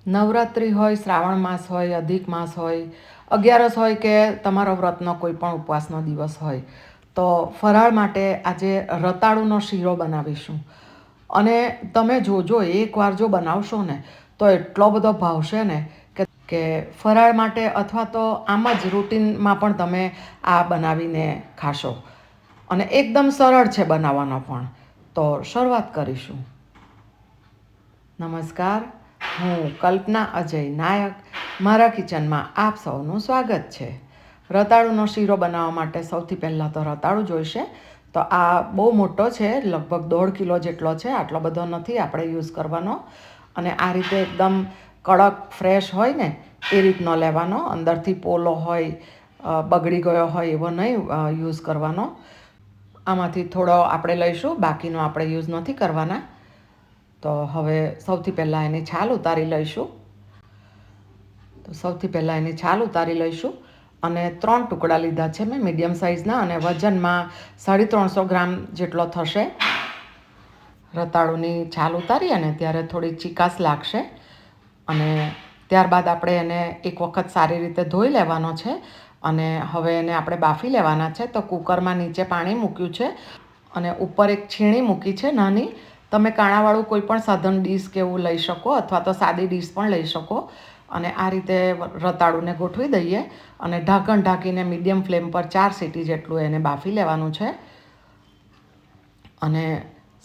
નવરાત્રિ હોય, શ્રાવણ માસ હોય, અધિક માસ હોય, 11 હોય કે તમારો વ્રતનો કોઈ પણ ઉપવાસનો દિવસ હોય, તો ફરાળ માટે આજે રતાળુનો શીરો બનાવીશું. અને તમે જોજો, એકવાર જો બનાવશો ને તો એટલો બધો ભાવશે ને કે ફરાળ માટે અથવા તો આમ જ રૂટીનમાં પણ તમે આ બનાવીને ખાશો. અને એકદમ સરળ છે બનાવવાનો પણ. તો શરૂઆત કરીશું. નમસ્કાર, હું કલ્પના અજય નાયક. મારા કિચનમાં આપ સૌનું સ્વાગત છે. રતાળુનો શીરો બનાવવા માટે સૌથી પહેલાં તો રતાળું જોઈશે. તો આ બહુ મોટો છે, લગભગ 1.5 કિલો જેટલો છે. આટલો બધો નથી આપણે યુઝ કરવાનો. અને આ રીતે એકદમ કડક ફ્રેશ હોય ને એ રીતનો લેવાનો. અંદરથી પોલો હોય, બગડી ગયો હોય એવો નહીં યુઝ કરવાનો. આમાંથી થોડો આપણે લઈશું, બાકીનો આપણે યુઝ નથી કરવાના. તો હવે સૌથી પહેલાં એની છાલ ઉતારી લઈશું. અને 3 ટુકડા લીધા છે મેં મીડિયમ સાઇઝના, અને વજનમાં 350 ગ્રામ જેટલો થશે. રતાળુની છાલ ઉતારી અને ત્યારે થોડી ચીકાશ લાગશે. અને ત્યારબાદ આપણે એને એક વખત સારી રીતે ધોઈ લેવાનો છે. અને હવે એને આપણે બાફી લેવાના છે. તો કુકરમાં નીચે પાણી મૂક્યું છે અને ઉપર એક છીણી મૂકી છે નાની. તમે કાણાવાળું કોઈ પણ સાધન ડીશ કે એવું લઈ શકો, અથવા તો સાદી ડીશ પણ લઈ શકો. અને આ રીતે રતાળુને ગોઠવી દઈએ અને ઢાંકણ ઢાંકીને મીડિયમ ફ્લેમ પર 4 સીટી જેટલું એને બાફી લેવાનું છે. અને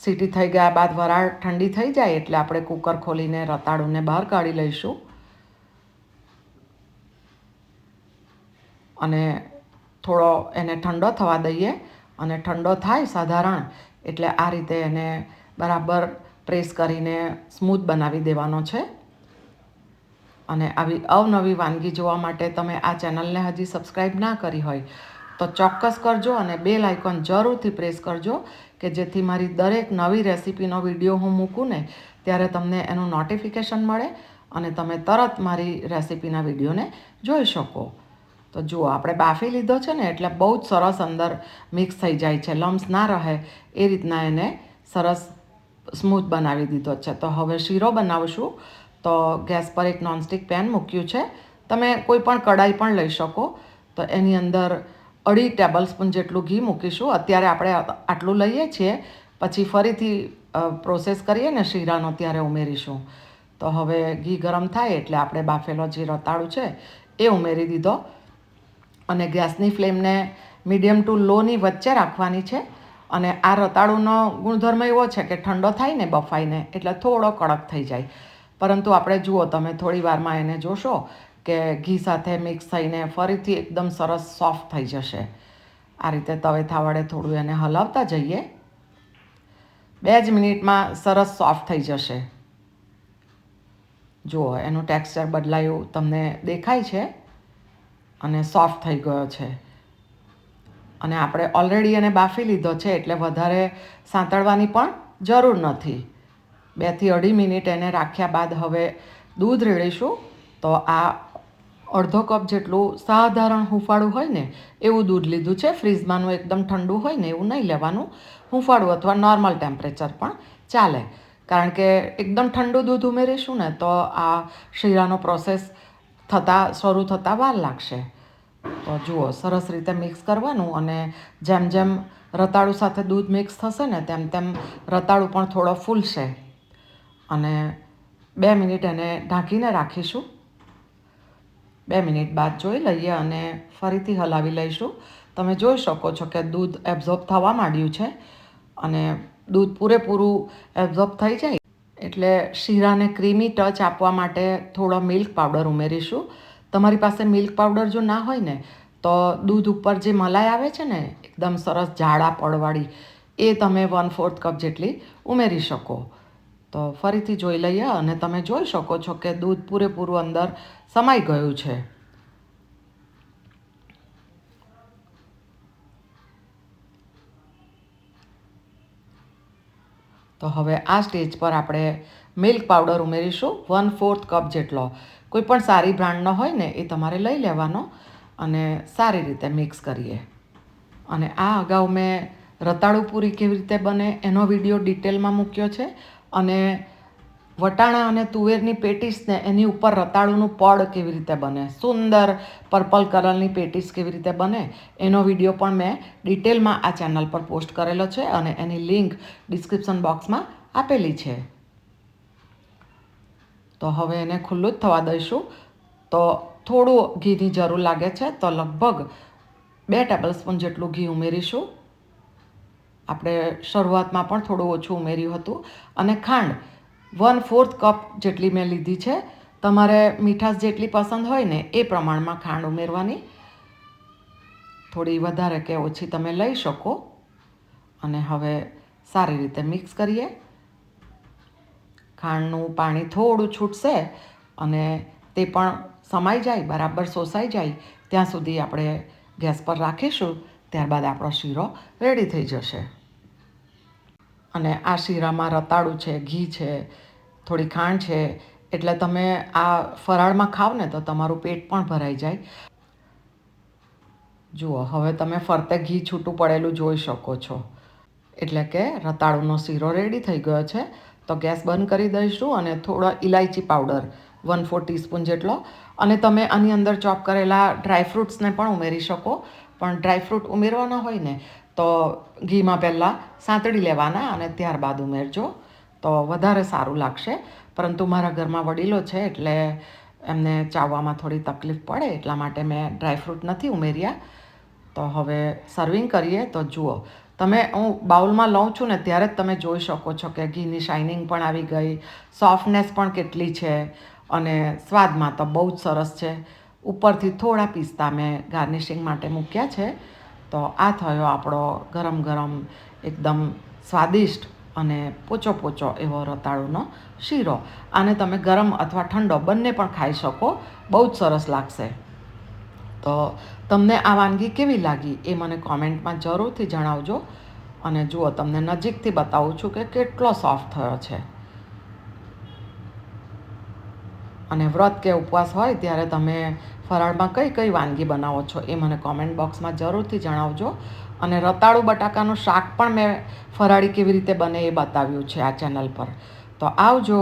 સીટી થઈ ગયા બાદ વરાળ ઠંડી થઈ જાય એટલે આપણે કુકર ખોલીને રતાળુને બહાર કાઢી લઈશું. અને થોડો એને ઠંડો થવા દઈએ. અને ઠંડો થાય સાધારણ એટલે આ રીતે એને બરાબર પ્રેસ કરીને સ્મૂથ બનાવી દેવાનો છે. અને આવી અવનવી વાનગી જોવા માટે તમે આ ચેનલને હજી સબસ્ક્રાઈબ ના કરી હોય તો ચોક્કસ કરજો અને બેલ આઇકોન જરૂરથી પ્રેસ કરજો, કે જેથી મારી દરેક નવી રેસીપીનો વિડીયો હું મૂકું ને ત્યારે તમને એનું નોટિફિકેશન મળે અને તમે તરત મારી રેસીપીના વિડીયોને જોઈ શકો. તો જુઓ, આપણે બાફી લીધો છે ને એટલે બહુ જ સરસ અંદર મિક્સ થઈ જાય છે, લમ્સ ના રહે એ રીતના એને સરસ સ્મૂથ બનાવી દીધો છે. તો હવે શીરો બનાવશું. તો ગેસ પર એક નોનસ્ટિક પેન મૂક્યું છે. તમે કોઈ પણ કડાઈ પણ લઈ શકો. તો એની અંદર 2.5 ટેબલ સ્પૂન જેટલું ઘી મૂકીશું. અત્યારે આપણે આટલું લઈએ છીએ, પછી ફરીથી પ્રોસેસ કરીએ ને શીરાનો ત્યારે ઉમેરીશું. તો હવે ઘી ગરમ થાય એટલે આપણે બાફેલો જે રતાળું છે એ ઉમેરી દીધો. અને ગેસની ફ્લેમને મીડિયમ ટુ લોની વચ્ચે રાખવાની છે. અને આ રતાળુનો ગુણધર્મ એવો છે કે ઠંડો થાય ને બફાઈને એટલે થોડો કડક થઈ જાય. પરંતુ આપણે જુઓ, તમે થોડી વારમાં એને જોશો કે ઘી સાથે મિક્સ થઈને ફરીથી એકદમ સરસ સોફ્ટ થઈ જશે. આ રીતે તવેથા વડે થોડું એને હલાવતા જઈએ. 2 જ મિનિટમાં સરસ સોફ્ટ થઈ જશે. જુઓ, એનું ટેક્સચર બદલાયું તમને દેખાય છે અને સોફ્ટ થઈ ગયો છે. અને આપણે ઓલરેડી એને બાફી લીધો છે એટલે વધારે સાંતળવાની પણ જરૂર નથી. 2 થી 2.5 મિનિટ એને રાખ્યા બાદ હવે દૂધ રેડીશું. તો આ અડધો કપ જેટલું સાધારણ હુંફાળું હોય ને એવું દૂધ લીધું છે. ફ્રીઝમાંનું એકદમ ઠંડુ હોય ને એવું નહીં લેવાનું. હુંફાળું અથવા નોર્મલ ટેમ્પરેચર પણ ચાલે. કારણ કે એકદમ ઠંડુ દૂધ ઉમેરીશું ને તો આ શીરાનો પ્રોસેસ શરૂ થતાં વાર લાગશે. તો જુઓ, સરસ રીતે મિક્સ કરવાનું. અને જેમ જેમ રતાળું સાથે દૂધ મિક્સ થશે ને તેમ તેમ રતાળું પણ થોડો ફૂલશે. અને 2 મિનિટ એને ઢાંકીને રાખીશું. 2 મિનિટ બાદ જોઈ લઈએ અને ફરીથી હલાવી લઈશું. તમે જોઈ શકો છો કે દૂધ એબ્ઝોર્બ થવા માંડ્યું છે. અને દૂધ પૂરેપૂરું એબ્ઝોર્બ થઈ જાય એટલે શીરાને ક્રીમી ટચ આપવા માટે થોડો મિલ્ક પાવડર ઉમેરીશું. તમારી પાસે મિલ્ક પાવડર જો ના હોય ને તો દૂધ ઉપર જે મલાઈ આવે છે ને એકદમ સરસ જાડા પડવાળી, એ તમે 1/4 કપ જેટલી ઉમેરી શકો. તો ફરીથી જોઈ લઈએ અને તમે જોઈ શકો છો કે દૂધ પૂરેપૂરું અંદર સમાઈ ગયું છે. તો હવે આ સ્ટેજ પર આપણે મિલ્ક પાવડર ઉમેરીશું 1/4 કપ જેટલો. કોઈ પણ સારી બ્રાન્ડનો હોય ને એ તમારે લઈ લેવાનો. અને સારી રીતે મિક્સ કરીએ. અને આ અગાઉ મેં રતાળુ પૂરી કેવી રીતે બને એનો વિડીયો ડિટેલમાં મૂક્યો છે. અને વટાણા અને તુવેરની પેટીસને એની ઉપર રતાળુનું પડ કેવી રીતે બને, સુંદર પર્પલ કલરની પેટીસ કેવી રીતે બને એનો વિડીયો પણ મેં ડિટેલમાં આ ચેનલ પર પોસ્ટ કરેલો છે અને એની લિંક ડિસ્ક્રિપ્શન બોક્સમાં આપેલી છે. તો હવે એને ખુલ્લું જ થવા દઈશું. તો થોડું ઘીની જરૂર લાગે છે, તો લગભગ 2 ટેબલસ્પૂન જેટલું ઘી ઉમેરીશું. આપણે શરૂઆતમાં પણ થોડું ઓછું ઉમેર્યું હતું. અને ખાંડ 1/4 કપ જેટલી મેં લીધી છે. તમારે મીઠાશ જેટલી પસંદ હોય ને એ પ્રમાણમાં ખાંડ ઉમેરવાની. થોડી વધારે કે ઓછી તમે લઈ શકો. અને હવે સારી રીતે મિક્સ કરીએ. ખાંડનું પાણી થોડું છૂટશે અને તે પણ સમાઈ જાય, બરાબર શોષાઈ જાય ત્યાં સુધી આપણે ગેસ પર રાખીશું. ત્યારબાદ આપણો શીરો રેડી થઈ જશે. અને આ શીરામાં રતાળું છે, ઘી છે, થોડી ખાંડ છે, એટલે તમે આ ફરાળમાં ખાવ ને તો તમારું પેટ પણ ભરાઈ જાય. જુઓ, હવે તમે ફરતે ઘી છૂટું પડેલું જોઈ શકો છો. એટલે કે રતાળુનો શીરો રેડી થઈ ગયો છે. તો ગેસ બંધ કરી દઈશું અને થોડો ઇલાયચી પાવડર 1/4 ટીસ્પૂન જેટલો, અને તમે આની અંદર ચોપ કરેલા ડ્રાયફ્રૂટ્સને પણ ઉમેરી શકો. પણ ડ્રાયફ્રૂટ ઉમેરવાના હોય ને તો ઘીમાં પહેલાં સાંતળી લેવાના અને ત્યારબાદ ઉમેરજો, તો વધારે સારું લાગશે. પરંતુ મારા ઘરમાં વડીલો છે એટલે એમને ચાવવામાં થોડી તકલીફ પડે, એટલા માટે મેં ડ્રાયફ્રૂટ નથી ઉમેર્યા. તો હવે સર્વિંગ કરીએ. તો જુઓ, હું બાઉલમાં લઉં છું ને ત્યારે જ તમે જોઈ શકો છો કે ઘીની શાઇનિંગ પણ આવી ગઈ, સોફ્ટનેસ પણ કેટલી છે, અને સ્વાદમાં તો બહુ જ સરસ છે. ઉપરથી થોડા પિસ્તા મેં ગાર્નિશિંગ માટે મૂક્યા છે. તો આ થયો આપણો ગરમ ગરમ એકદમ સ્વાદિષ્ટ અને પોચો પોચો એવો રતાળુનો શીરો. આને તમે ગરમ અથવા ઠંડો બંને પણ ખાઈ શકો, બહુ જ સરસ લાગશે. તો તમને આ વાનગી કેવી લાગી એ મને કોમેન્ટમાં જરૂરથી જણાવજો. અને જુઓ, તમને નજીકથી બતાવું છું કે કેટલો સોફ્ટ થયો છે. અને વ્રત કે ઉપવાસ હોય ત્યારે તમે ફરાળમાં કઈ કઈ વાનગી બનાવો છો એ મને કોમેન્ટ બોક્સમાં જરૂરથી જણાવજો. અને રતાળુ બટાકાનું શાક પણ મેં ફરાળી કેવી રીતે બને એ બતાવ્યું છે આ ચેનલ પર. તો આવજો.